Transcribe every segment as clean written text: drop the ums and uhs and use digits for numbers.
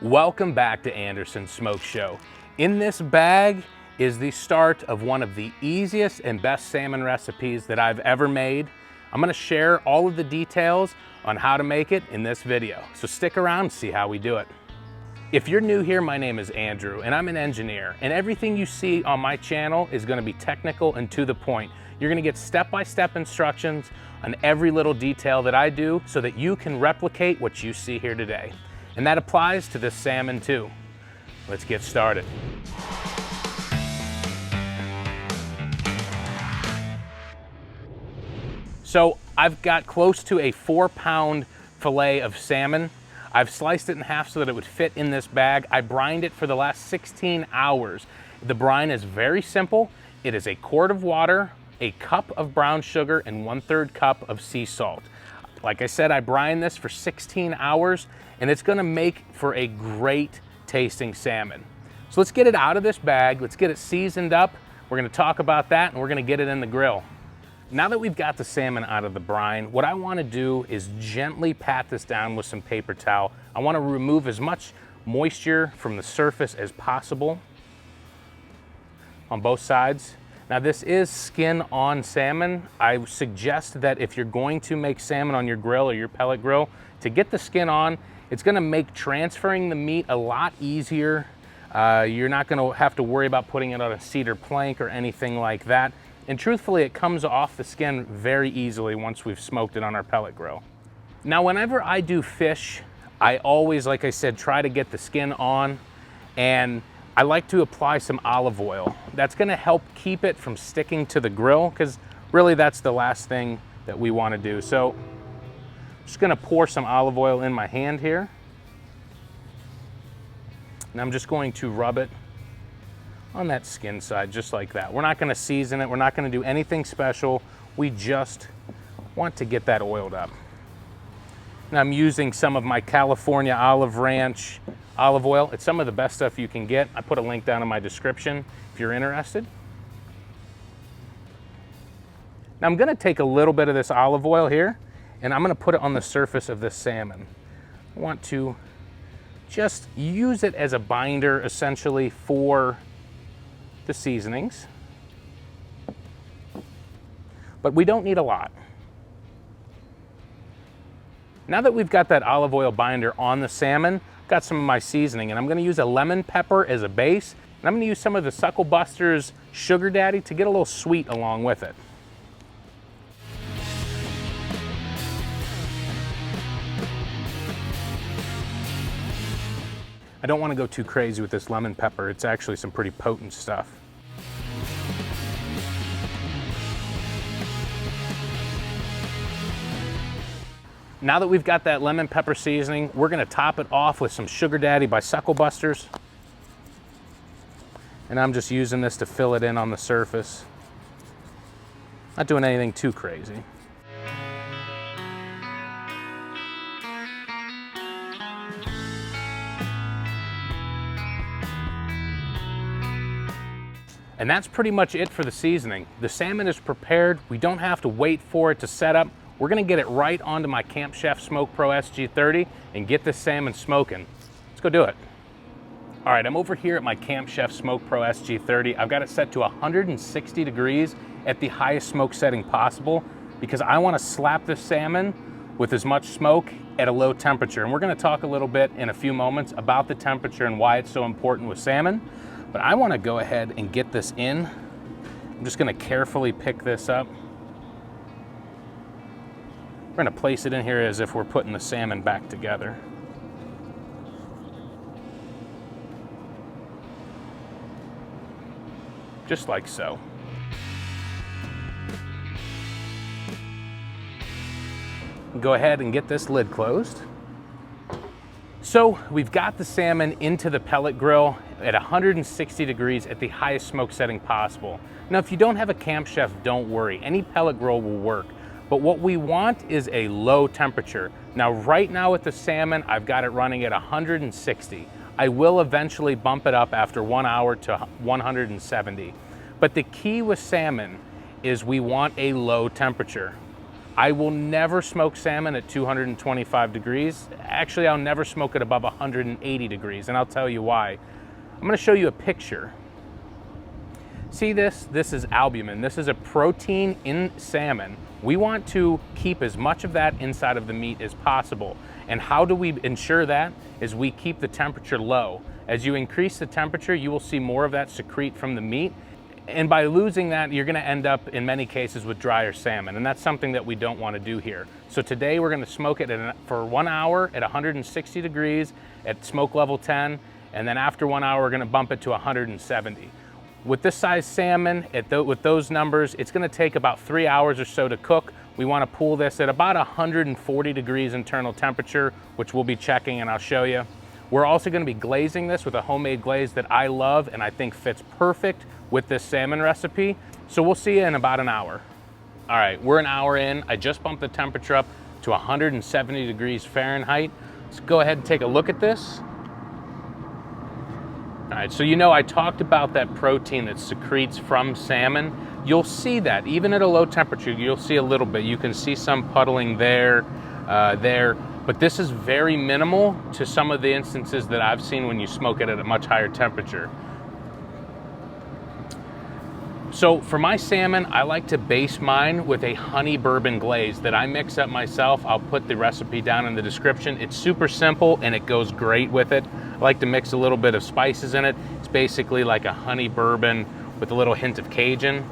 Welcome back to Anderson's Smoke Show. In this bag is the start of one of the easiest and best salmon recipes that I've ever made. I'm gonna share all of the details on how to make it in this video. So stick around and see how we do it. If you're new here, my name is Andrew and I'm an engineer, and everything you see on my channel is gonna be technical and to the point. You're gonna get step-by-step instructions on every little detail that I do so that you can replicate what you see here today. And that applies to this salmon too. Let's get started. So I've got close to a 4-pound fillet of salmon. I've sliced it in half so that it would fit in this bag. I brined it for the last 16 hours. The brine is very simple. It is a quart of water, a cup of brown sugar, and 1/3 cup of sea salt. Like I said, I brine this for 16 hours, and it's gonna make for a great tasting salmon. So let's get it out of this bag, let's get it seasoned up. We're gonna talk about that, and we're gonna get it in the grill. Now that we've got the salmon out of the brine, what I wanna do is gently pat this down with some paper towel. I wanna remove as much moisture from the surface as possible on both sides. Now this is skin on salmon. I suggest that if you're going to make salmon on your grill or your pellet grill, to get the skin on, it's gonna make transferring the meat a lot easier. You're not gonna have to worry about putting it on a cedar plank or anything like that. And truthfully, it comes off the skin very easily once we've smoked it on our pellet grill. Now, whenever I do fish, I always, like I said, try to get the skin on, and I like to apply some olive oil. That's gonna help keep it from sticking to the grill, because really that's the last thing that we wanna do. So I'm just gonna pour some olive oil in my hand here. And I'm just going to rub it on that skin side, just like that. We're not gonna season it, we're not gonna do anything special. We just want to get that oiled up. And I'm using some of my California Olive Ranch olive oil. It's some of the best stuff you can get. I put a link down in my description if you're interested. Now I'm gonna take a little bit of this olive oil here, and I'm gonna put it on the surface of this salmon. I want to just use it as a binder, essentially, for the seasonings. But we don't need a lot. Now that we've got that olive oil binder on the salmon, got some of my seasoning, and I'm gonna use a lemon pepper as a base, and I'm gonna use some of the Suckle Buster's Sugar Daddy to get a little sweet along with it. I don't wanna go too crazy with this lemon pepper. It's actually some pretty potent stuff. Now that we've got that lemon pepper seasoning, we're gonna top it off with some Sugar Daddy by Suckle Buster's. And I'm just using this to fill it in on the surface. Not doing anything too crazy. And that's pretty much it for the seasoning. The salmon is prepared. We don't have to wait for it to set up. We're gonna get it right onto my Camp Chef SmokePro SG30 and get this salmon smoking. Let's go do it. All right, I'm over here at my Camp Chef SmokePro SG30. I've got it set to 160 degrees at the highest smoke setting possible, because I wanna slap this salmon with as much smoke at a low temperature. And we're gonna talk a little bit in a few moments about the temperature and why it's so important with salmon. But I wanna go ahead and get this in. I'm just gonna carefully pick this up. We're gonna place it in here as if we're putting the salmon back together. Just like so. Go ahead and get this lid closed. So we've got the salmon into the pellet grill at 160 degrees at the highest smoke setting possible. Now, if you don't have a Camp Chef, don't worry. Any pellet grill will work. But what we want is a low temperature. Now, right now with the salmon, I've got it running at 160. I will eventually bump it up after 1 hour to 170. But the key with salmon is we want a low temperature. I will never smoke salmon at 225 degrees. Actually, I'll never smoke it above 180 degrees, and I'll tell you why. I'm gonna show you a picture. See this? This is albumin. This is a protein in salmon. We want to keep as much of that inside of the meat as possible. And how do we ensure that? Is we keep the temperature low. As you increase the temperature, you will see more of that secrete from the meat. And by losing that, you're gonna end up in many cases with drier salmon, and that's something that we don't wanna do here. So today we're gonna smoke it for 1 hour at 160 degrees at smoke level 10, and then after 1 hour, we're gonna bump it to 170. With this size salmon, with those numbers, it's gonna take about 3 hours or so to cook. We wanna pull this at about 140 degrees internal temperature, which we'll be checking and I'll show you. We're also gonna be glazing this with a homemade glaze that I love and I think fits perfect with this salmon recipe. So we'll see you in about an hour. All right, we're an hour in. I just bumped the temperature up to 170 degrees Fahrenheit. Let's go ahead and take a look at this. All right, so you know I talked about that protein that secretes from salmon. You'll see that even at a low temperature, you'll see a little bit. You can see some puddling there, but this is very minimal to some of the instances that I've seen when you smoke it at a much higher temperature. So for my salmon, I like to base mine with a honey bourbon glaze that I mix up myself. I'll put the recipe down in the description. It's super simple and it goes great with it. I like to mix a little bit of spices in it. It's basically like a honey bourbon with a little hint of Cajun.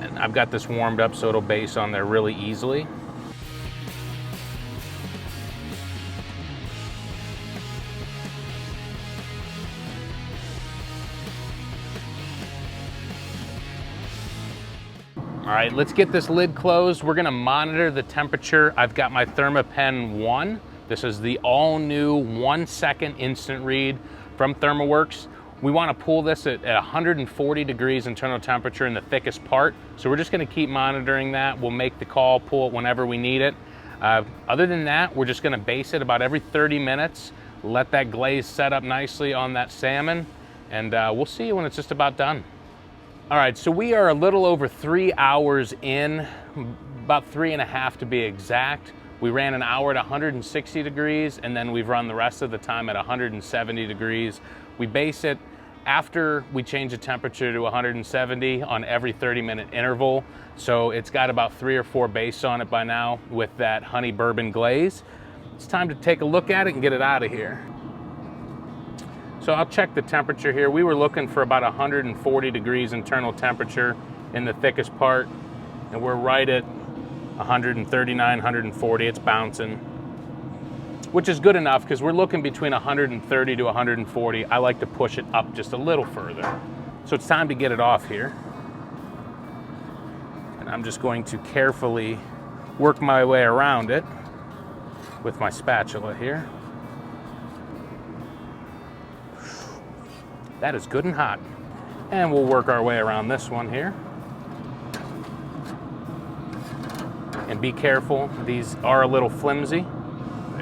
And I've got this warmed up so it'll base on there really easily. All right, let's get this lid closed. We're gonna monitor the temperature. I've got my ThermaPen 1. This is the all new 1 second instant read from ThermaWorks. We wanna pull this at 140 degrees internal temperature in the thickest part. So we're just gonna keep monitoring that. We'll make the call, pull it whenever we need it. Other than that, we're just gonna base it about every 30 minutes, let that glaze set up nicely on that salmon, and we'll see you when it's just about done. All right, so we are a little over 3 hours in, about 3.5 to be exact. We ran an hour at 160 degrees, and then we've run the rest of the time at 170 degrees. We base it after we change the temperature to 170 on every 30-minute interval. So it's got about 3 or 4 bases on it by now with that honey bourbon glaze. It's time to take a look at it and get it out of here. So I'll check the temperature here. We were looking for about 140 degrees internal temperature in the thickest part, and we're right at 139, 140. It's bouncing, which is good enough because we're looking between 130 to 140. I like to push it up just a little further. So it's time to get it off here. And I'm just going to carefully work my way around it with my spatula here. That is good and hot. And we'll work our way around this one here. And be careful, these are a little flimsy.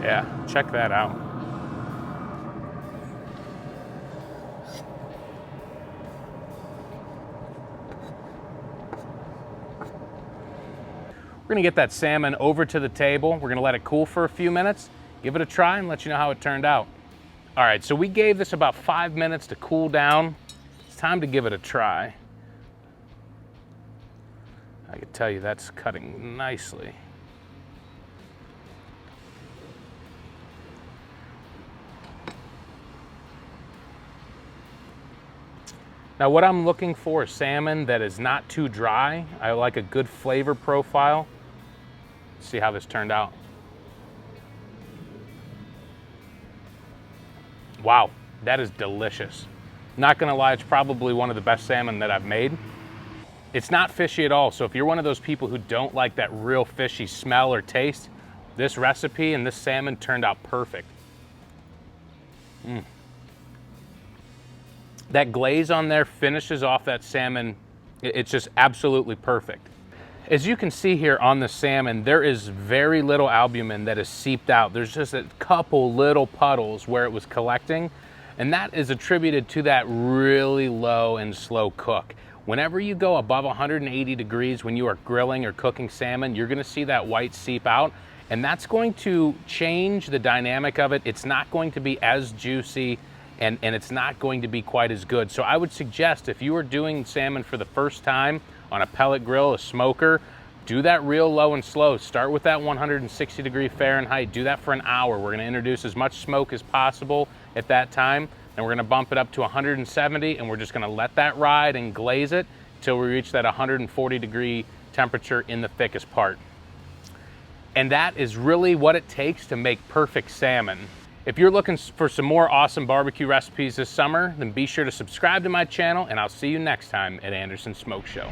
Yeah, check that out. We're gonna get that salmon over to the table. We're gonna let it cool for a few minutes, give it a try, and let you know how it turned out. All right, so we gave this about 5 minutes to cool down. It's time to give it a try. I can tell you that's cutting nicely. Now what I'm looking for is salmon that is not too dry. I like a good flavor profile. Let's see how this turned out. Wow, that is delicious. Not gonna lie, it's probably one of the best salmon that I've made. It's not fishy at all, so if you're one of those people who don't like that real fishy smell or taste, this recipe and this salmon turned out perfect. That glaze on there finishes off that salmon. It's just absolutely perfect. As you can see here on the salmon, there is very little albumin that is seeped out. There's just a couple little puddles where it was collecting, and that is attributed to that really low and slow cook. Whenever you go above 180 degrees when you are grilling or cooking salmon, you're gonna see that white seep out, and that's going to change the dynamic of it. It's not going to be as juicy, and it's not going to be quite as good. So I would suggest, if you are doing salmon for the first time on a pellet grill, a smoker, do that real low and slow. Start with that 160 degree Fahrenheit. Do that for an hour. We're gonna introduce as much smoke as possible at that time, and we're gonna bump it up to 170, and we're just gonna let that ride and glaze it till we reach that 140 degree temperature in the thickest part. And that is really what it takes to make perfect salmon. If you're looking for some more awesome barbecue recipes this summer, then be sure to subscribe to my channel, and I'll see you next time at Anderson Smoke Show.